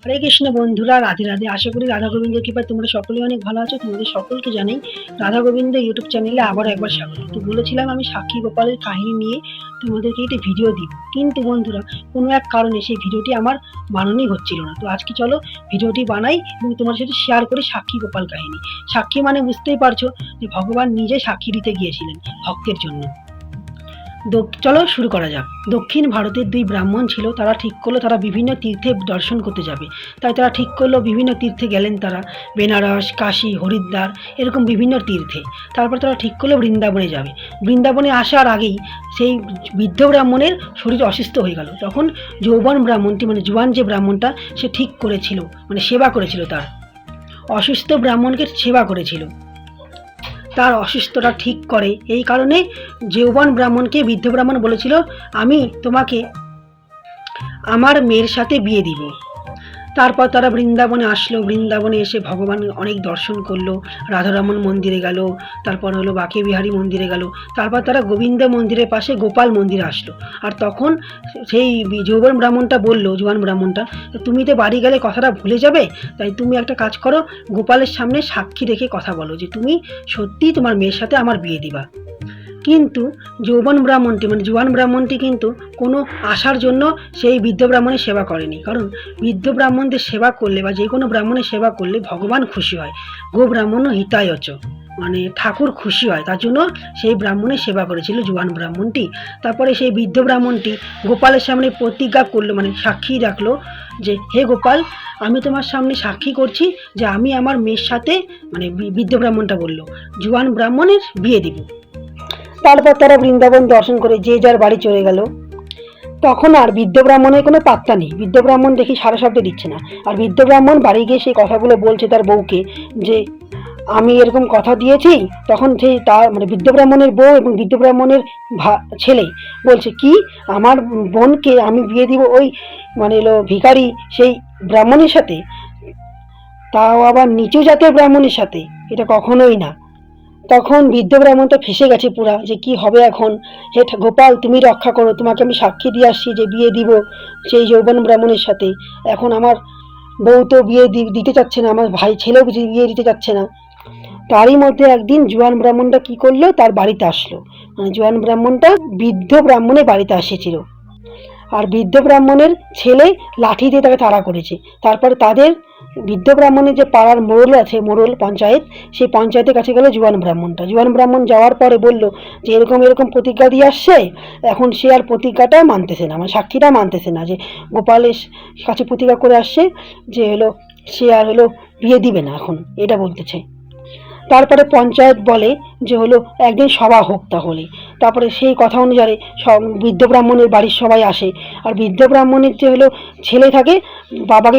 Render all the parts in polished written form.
হরে কৃষ্ণ বন্ধুরা, রাধে রাধে। আশা করি রাধা গোবিন্দের কৃপায় তোমরা সকলেই অনেক ভালো আছো। তোমাদের সকলকে জানাই রাধা গোবিন্দ ইউটিউব চ্যানেলে আবার একবার স্বাগত। তো বলেছিলাম আমি সাক্ষী গোপালের কাহিনী নিয়ে তোমাদেরকে একটি ভিডিও দিব, কিন্তু বন্ধুরা কোনো এক কারণে সেই ভিডিওটি আমার বানানোই হচ্ছিল না। তো আজকে চলো ভিডিওটি বানাই এবং তোমার সাথে শেয়ার করি সাক্ষী গোপাল কাহিনী। সাক্ষী মানে বুঝতেই পারছো যে ভগবান নিজে সাক্ষী দিতে গিয়েছিলেন ভক্তের জন্য। চলো শুরু করা যাক। দক্ষিণ ভারতের দুই ব্রাহ্মণ ছিল, তারা ঠিক করলো তারা বিভিন্ন তীর্থে দর্শন করতে যাবে। তাই তারা ঠিক করলো বিভিন্ন তীর্থে গেলেন, তারা বেনারস, কাশী, হরিদ্বার, এরকম বিভিন্ন তীর্থে। তারপর তারা ঠিক করলো বৃন্দাবনে যাবে। বৃন্দাবনে আসার আগেই সেই বৃদ্ধ ব্রাহ্মণের শরীর অসুস্থ হয়ে গেল। তখন যৌবন ব্রাহ্মণটি মানে জোয়ান যে ব্রাহ্মণটা সে ঠিক করেছিল, মানে সেবা করেছিল, তার অসুস্থ ব্রাহ্মণকে সেবা করেছিল, তার অসুস্থতা ঠিক করে। এই কারণে যৌবন ব্রাহ্মণকে বৃদ্ধ ব্রাহ্মণ বলেছিল, আমি তোমাকে আমার মেয়ের সাথে বিয়ে দিব। তারপর তারা বৃন্দাবনে আসলো। বৃন্দাবনে এসে ভগবান অনেক দর্শন করলো, রাধারমণ মন্দিরে গেল, তারপর হলো বাঁকে বিহারী মন্দিরে গেল, তারপর তারা গোবিন্দ মন্দিরের পাশে গোপাল মন্দিরে আসলো। আর তখন সেই যৌবন ব্রাহ্মণটা বললো, জোয়ান ব্রাহ্মণটা, তুমি তো বাড়ি গেলে কথাটা ভুলে যাবে, তাই তুমি একটা কাজ করো, গোপালের সামনে সাক্ষী রেখে কথা বলো যে তুমি সত্যিই তোমার মেয়ের সাথে আমার বিয়ে দিবা। কিন্তু যৌবন ব্রাহ্মণটি মানে জোয়ান ব্রাহ্মণটি কিন্তু কোনো আশার জন্য সেই বৃদ্ধ ব্রাহ্মণের সেবা করেনি, কারণ বৃদ্ধ ব্রাহ্মণদের সেবা করলে বা যে কোনো ব্রাহ্মণের সেবা করলে ভগবান খুশি হয়। গো ব্রাহ্মণ হিতায়চ, মানে ঠাকুর খুশি হয়, তার জন্য সেই ব্রাহ্মণের সেবা করেছিল জোয়ান ব্রাহ্মণটি। তারপরে সেই বৃদ্ধ ব্রাহ্মণটি গোপালের সামনে প্রতিজ্ঞা করলো, মানে সাক্ষী রাখলো যে হে গোপাল, আমি তোমার সামনে সাক্ষী করছি যে আমি আমার মেয়ের সাথে, মানে বৃদ্ধ ব্রাহ্মণটা বলল, জোয়ান ব্রাহ্মণের বিয়ে দিব। তারপর তারা বৃন্দাবন দর্শন করে যে যার বাড়ি চলে গেল। তখন আর বৃদ্ধ ব্রাহ্মণের কোনো পাত্তা নেই। বৃদ্ধ ব্রাহ্মণ দেখি সারা শব্দ দিচ্ছে না। আর বৃদ্ধ ব্রাহ্মণ বাড়ি গিয়ে সেই কথাগুলো বলছে তার বউকে যে আমি এরকম কথা দিয়েছি। তখন সেই তার মানে বৃদ্ধ ব্রাহ্মণের বউ এবং বৃদ্ধ ব্রাহ্মণের ছেলে বলছে কি, আমার বোনকে আমি বিয়ে দিব ওই মানে এলো ভিখারি সেই ব্রাহ্মণের সাথে, তাও আবার নিচু জাতের ব্রাহ্মণের সাথে, এটা কখনোই না। তখন বৃদ্ধ ব্রাহ্মণটা ফেসে গেছে পুরা, যে কি হবে এখন। হে গোপাল, তুমি রক্ষা করো, তোমাকে আমি সাক্ষী দিয়ে আসছি যে বিয়ে দিব সেই যৌবন ব্রাহ্মণের সাথে। এখন আমার বউ তো বিয়ে দিতে চাচ্ছে না, আমার ভাই ছেলেও বিয়ে দিতে চাচ্ছে না। তারই মধ্যে একদিন জোয়ান ব্রাহ্মণটা কি করলো, তার বাড়িতে আসলো। মানে জোয়ান ব্রাহ্মণটা বৃদ্ধ ব্রাহ্মণের বাড়িতে এসেছিল, আর বৃদ্ধ ব্রাহ্মণের ছেলে লাঠি দিয়ে তাকে তাড়া করেছে। তারপরে তাদের বৃদ্ধ ব্রাহ্মণের যে পাড়ার মোড়ল আছে, মোড়ল পঞ্চায়েত, সেই পঞ্চায়েতের কাছে গেল জোয়ান ব্রাহ্মণটা। জোয়ান ব্রাহ্মণ যাওয়ার পরে বলল যে এরকম এরকম প্রতিজ্ঞা দিয়ে আসছে, এখন সে আর প্রতিজ্ঞাটা মানতেছে না, মানে সাক্ষীটা মানতেছে না, যে গোপালের কাছে প্রতিজ্ঞা করে আসছে যে হলো সে আর হলো বিয়ে দিবে না এখন, এটা বলতেছে। তারপরে পঞ্চায়েত বলে যে হলো একদিন সভা হোক তাহলে। তারপরে সেই কথা অনুযায়ী সব বৃদ্ধ ব্রাহ্মণের বাড়ির সবাই আসে। আর বৃদ্ধ ব্রাহ্মণের যে হলো ছেলে থাকে, ওর বাবাকে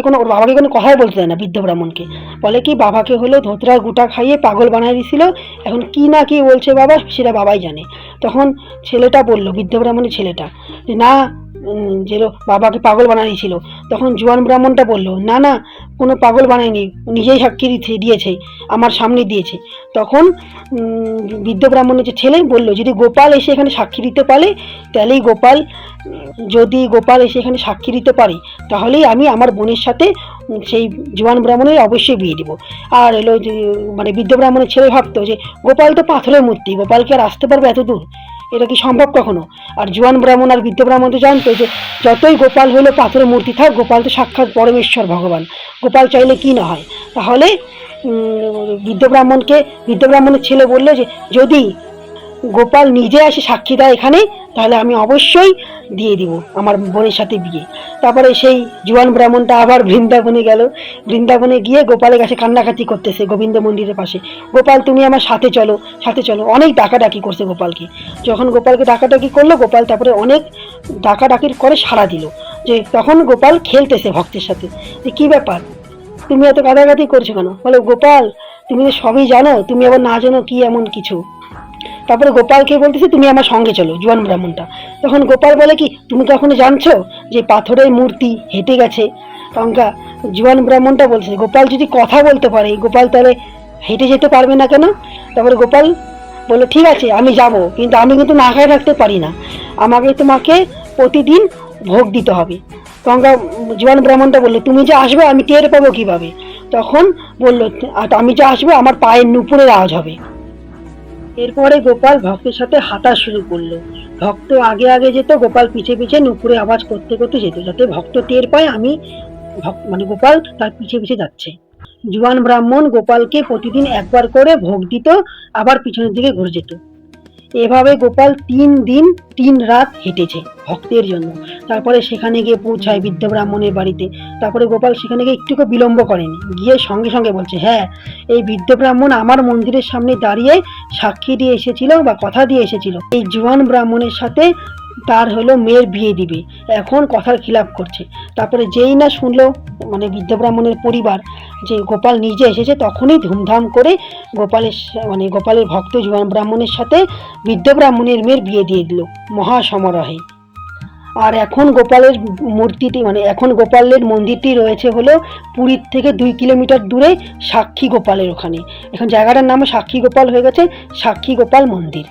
কোনো কথাই বলতে দেয় না। বৃদ্ধ ব্রাহ্মণকে বলে কি, বাবাকে হলো ধোতরার গুটা খাইয়ে পাগল বানাই দিছিল, এখন কি না কি বলছে বাবা, সেটা বাবাই জানে। তখন ছেলেটা বলল, বৃদ্ধ ব্রাহ্মণের ছেলেটা, যে না, যে বাবাকে পাগল বানাইছিল। তখন জোয়ান ব্রাহ্মণটা বলল, না না, কোনো পাগল বানায়নি, নিজেই সাক্ষী দিয়েছে, আমার সামনে দিয়েছে। তখন বৃদ্ধ ব্রাহ্মণের যে ছেলে বলল, যদি গোপাল এসে এখানে সাক্ষী দিতে পারে তাহলেই যদি গোপাল এসে এখানে সাক্ষী দিতে পারে তাহলেই আমি আমার বোনের সাথে সেই জোয়ান ব্রাহ্মণের অবশ্যই বিয়ে দিব। আর এলো যে মানে বৃদ্ধ ব্রাহ্মণের ছেলে ভাবতো যে গোপাল তো পাথরের মূর্তি, গোপালকে আর আসতে পারবে এত দূর, এটা কি সম্ভব কখনো? আর জোয়ান ব্রাহ্মণ আর বৃদ্ধ ব্রাহ্মণ তো জানতো যে যতই গোপাল হলো পাথরের মূর্তি থাক, গোপাল তো সাক্ষাৎ পরমেশ্বর ভগবান, গোপাল চাইলে কি না হয়। তাহলে বৃদ্ধ ব্রাহ্মণের ছেলে বললো যে যদি গোপাল নিজে এসে সাক্ষী দেয় এখানে, তাহলে আমি অবশ্যই দিয়ে দিব আমার বোনের সাথে বিয়ে। তারপরে সেই জোয়ান ব্রাহ্মণটা আবার বৃন্দাবনে গেল। বৃন্দাবনে গিয়ে গোপালের কাছে কান্নাকাটি করতেছে গোবিন্দ মন্দিরের পাশে, গোপাল তুমি আমার সাথে চলো, সাথে চলো, অনেক ডাকাডাকি করছে গোপালকে। যখন গোপালকে ডাকাডাকি করলো, গোপাল তারপরে অনেক ডাকাডাকির করে সাড়া দিল। যে তখন গোপাল খেলতেছে ভক্তের সাথে, যে কি ব্যাপার, তুমি এত কাঁদাকাটি করছো কেন? বলে গোপাল, তুমি তো সবই জানো, তুমি আবার না জানো কি এমন কিছু? তারপরে গোপালকে বলতেছে তুমি আমার সঙ্গে চলো, জোয়ান ব্রাহ্মণটা। তখন গোপাল বলে কি, তুমি কখনো জানছো যে পাথরের মূর্তি হেঁটে গেছে? কারণ জোয়ান ব্রাহ্মণটা বলছে গোপাল যদি কথা বলতে পারে, গোপাল তাহলে হেঁটে যেতে পারবে না কেন? তারপরে গোপাল বললো ঠিক আছে আমি যাব, কিন্তু আমি কিন্তু না খেয়ে রাখতে পারি না, তোমাকে প্রতিদিন ভোগ দিতে হবে। গঙ্গা জীবন ব্রাহ্মণটা বললো, তুমি যে আসবে আমি টের পাবো কিভাবে? তখন বললো, আমি যে আসবো আমার পায়ের নুপুরের আওয়াজ হবে। এরপরে গোপাল ভক্তের সাথে হাঁটা শুরু করলো। ভক্ত আগে আগে যেত, গোপাল পিছে পিছে নুপুরে আওয়াজ করতে করতে যেত, যাতে ভক্ত টের পায় আমি মানে গোপাল তার পিছে পিছে যাচ্ছে। জুয়ান ব্রাহ্মণ গোপালকে প্রতিদিন একবার করে ভোগ দিত, আবার পিছনের দিকে ঘুরে যেত। এভাবে গোপাল 3 দিন 3 রাত হেঁটেছে ভক্তের জন্য। তারপরে সেখানে গিয়ে পৌঁছায় বৃদ্ধ ব্রাহ্মণের বাড়িতে। তারপরে গোপাল সেখানে গিয়ে একটুকু বিলম্ব করেনি, গিয়ে সঙ্গে সঙ্গে বলছে, হ্যাঁ, এই বৃদ্ধ ব্রাহ্মণ আমার মন্দিরের সামনে দাঁড়িয়ে সাক্ষী দিয়ে এসেছিল বা কথা দিয়ে এসেছিল এই জুয়ান ব্রাহ্মণের সাথে তার হলো মেয়ের বিয়ে দিবে, এখন কথার খিলাপ করছে। তারপরে যেই না শুনলো মানে বৃদ্ধ ব্রাহ্মণের পরিবার যে গোপাল নিজে এসেছে, তখনই ধুমধাম করে গোপালের ভক্ত জুয়ান ব্রাহ্মণের সাথে বৃদ্ধ ব্রাহ্মণের মেয়ের বিয়ে দিয়ে দিল মহা সমারোহে। আর এখন গোপালের মূর্তিটি এখন গোপালের মন্দিরটি রয়েছে হলো পুরীর থেকে 2 কিলোমিটার দূরে সাক্ষী গোপালের ওখানে। এখন জায়গাটার নাম সাক্ষী গোপাল হয়ে গেছে সাক্ষী গোপাল মন্দির।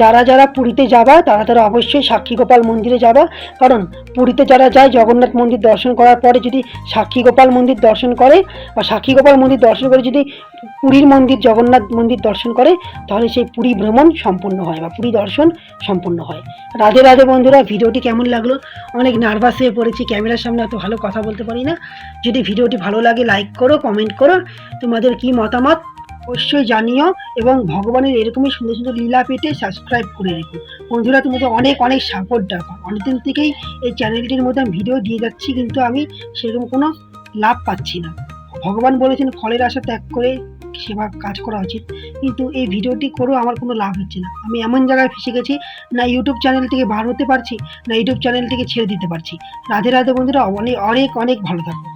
যারা যারা পুরীতে যাবা তারা অবশ্যই সাক্ষী গোপাল মন্দিরে যাবা, কারণ পুরীতে যারা যায় জগন্নাথ মন্দির দর্শন করার পরে যদি সাক্ষী গোপাল মন্দির দর্শন করে বা সাক্ষী গোপাল মন্দির দর্শন করে যদি পুরীর মন্দির জগন্নাথ মন্দির দর্শন করে, তাহলে সেই পুরী ভ্রমণ সম্পূর্ণ হয় বা পুরী দর্শন সম্পূর্ণ হয়। রাধে রাধে বন্ধুরা, ভিডিওটি কেমন লাগলো? অনেক নার্ভাস হয়ে পড়েছি, ক্যামেরার সামনে এত ভালো কথা বলতে পারি না। যদি ভিডিওটি ভালো লাগে লাইক করো, কমেন্ট করো, তোমাদের কি মতামত অবশ্যই জানিও, এবং ভগবানের এরকমই সুন্দর সুন্দর লীলা পেতে সাবস্ক্রাইব করে রেখো। বন্ধুরা, তুমি তো অনেক অনেক সাপোর্ট দেখো, অনেকদিন থেকেই এই চ্যানেলটির মধ্যে আমি ভিডিও দিয়ে যাচ্ছি, কিন্তু আমি সেরকম কোনো লাভ পাচ্ছি না। ভগবান বলেছেন ফলের আশা ত্যাগ করে সেবা কাজ করা উচিত, কিন্তু এই ভিডিওটি করেও আমার কোনো লাভ হচ্ছে না। আমি এমন জায়গায় ফেসে গেছি, না ইউটিউব চ্যানেল থেকে বার হতে পারছি, না ইউটিউব চ্যানেল থেকে ছেড়ে দিতে পারছি। রাধে রাধে বন্ধুরা, অনেক অনেক অনেক ভালো থাকবো।